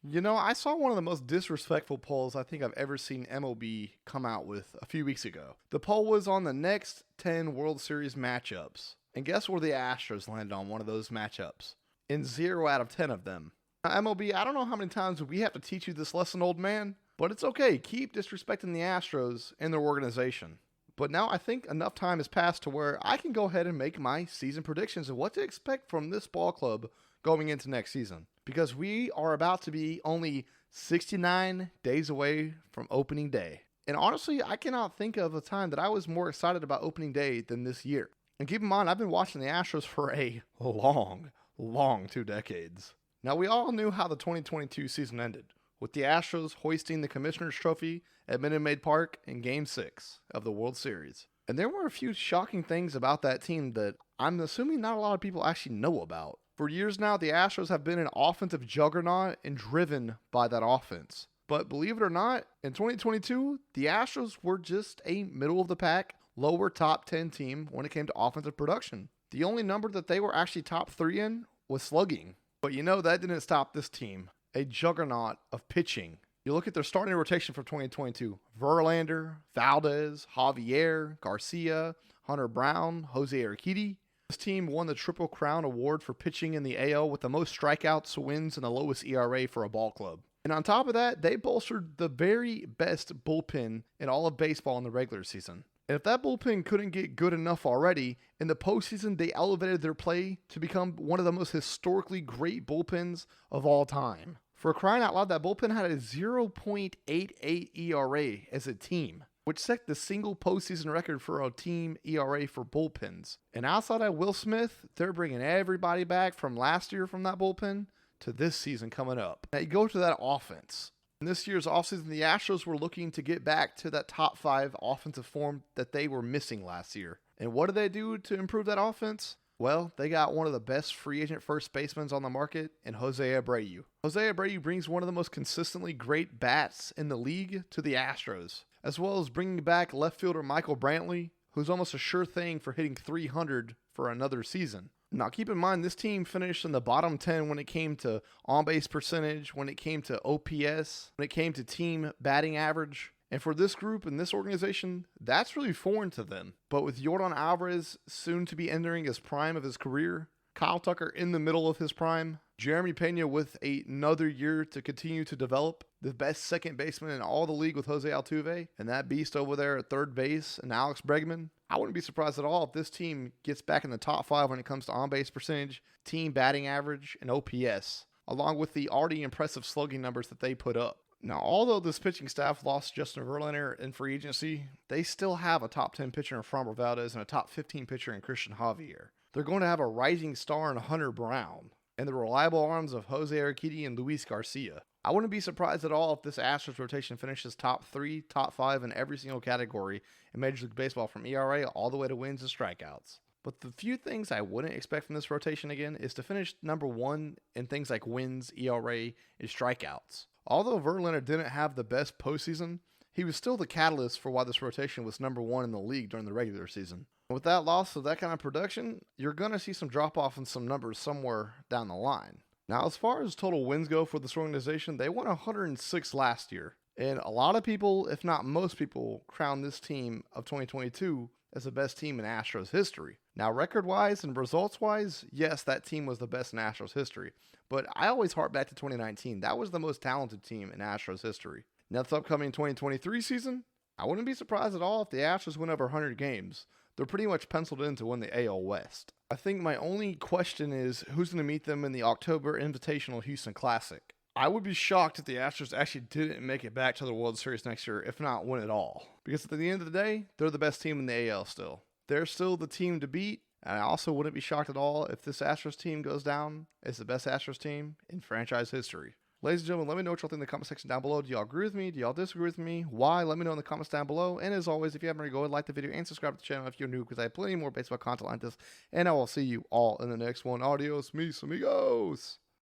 You know, I saw one of the most disrespectful polls I think I've ever seen MLB come out with a few weeks ago. The poll was on the next 10 World Series matchups. And guess where the Astros landed on one of those matchups? In 0 out of 10 of them. Now, MLB, I don't know how many times we have to teach you this lesson, old man, but it's okay. Keep disrespecting the Astros and their organization. But now I think enough time has passed to where I can go ahead and make my season predictions of what to expect from this ball club going into next season. Because we are about to be only 69 days away from opening day. And honestly, I cannot think of a time that I was more excited about opening day than this year. And keep in mind, I've been watching the Astros for a long 2 decades. Now, we all knew how the 2022 season ended, with the Astros hoisting the Commissioner's Trophy at Minute Maid Park in Game 6 of the World Series. And there were a few shocking things about that team that I'm assuming not a lot of people actually know about. For years now, the Astros have been an offensive juggernaut and driven by that offense. But believe it or not, in 2022, the Astros were just a middle-of-the-pack, lower top 10 team when it came to offensive production. The only number that they were actually top 3 in was slugging. But you know, that didn't stop this team. A juggernaut of pitching. You look at their starting rotation for 2022. Verlander, Valdez, Javier, Garcia, Hunter Brown, Jose Urquidy. This team won the Triple Crown Award for pitching in the AL with the most strikeouts, wins, and the lowest ERA for a ball club. And on top of that, they bolstered the very best bullpen in all of baseball in the regular season. And if that bullpen couldn't get good enough already, in the postseason they elevated their play to become one of the most historically great bullpens of all time. For crying out loud, that bullpen had a 0.88 ERA as a team, which set the single postseason record for a team ERA for bullpens. And outside of Will Smith, they're bringing everybody back from last year from that bullpen to this season coming up. Now you go to that offense. In this year's offseason, the Astros were looking to get back to that top 5 offensive form that they were missing last year. And what did they do to improve that offense? Well, they got one of the best free agent first basemen on the market in Jose Abreu. Jose Abreu brings one of the most consistently great bats in the league to the Astros, as well as bringing back left fielder Michael Brantley, who's almost a sure thing for hitting 300 for another season. Now, keep in mind, this team finished in the bottom 10 when it came to on-base percentage, when it came to OPS, when it came to team batting average. And for this group and this organization, that's really foreign to them. But with Yordan Alvarez soon to be entering his prime of his career, Kyle Tucker in the middle of his prime, Jeremy Pena with another year to continue to develop, the best second baseman in all the league with Jose Altuve, and that beast over there at third base and Alex Bregman. I wouldn't be surprised at all if this team gets back in the top 5 when it comes to on-base percentage, team batting average, and OPS, along with the already impressive slugging numbers that they put up. Now, although this pitching staff lost Justin Verlander in free agency, they still have a top 10 pitcher in Framber Valdez and a top 15 pitcher in Christian Javier. They're going to have a rising star in Hunter Brown and the reliable arms of Jose Urquidy and Luis Garcia. I wouldn't be surprised at all if this Astros rotation finishes top 3, top 5 in every single category in Major League Baseball, from ERA all the way to wins and strikeouts. But the few things I wouldn't expect from this rotation again is to finish number 1 in things like wins, ERA, and strikeouts. Although Verlander didn't have the best postseason, he was still the catalyst for why this rotation was number 1 in the league during the regular season. With that loss of that kind of production, you're going to see some drop-off in some numbers somewhere down the line. Now, as far as total wins go for this organization, they won 106 last year. And a lot of people, if not most people, crown this team of 2022 as the best team in Astros history. Now, record-wise and results-wise, yes, that team was the best in Astros history. But I always harp back to 2019. That was the most talented team in Astros history. Now, this upcoming 2023 season, I wouldn't be surprised at all if the Astros win over 100 games. They're pretty much penciled in to win the AL West. I think my only question is who's going to meet them in the October Invitational Houston Classic. I would be shocked if the Astros actually didn't make it back to the World Series next year, if not win it all. Because at the end of the day, they're the best team in the AL still. They're still the team to beat, and I also wouldn't be shocked at all if this Astros team goes down as the best Astros team in franchise history. Ladies and gentlemen, let me know what y'all think in the comment section down below. Do y'all agree with me? Do y'all disagree with me? Why? Let me know in the comments down below. And as always, if you haven't already, go ahead and like the video and subscribe to the channel if you're new, because I have plenty more baseball content like this. And I will see you all in the next one. Adios, mis amigos.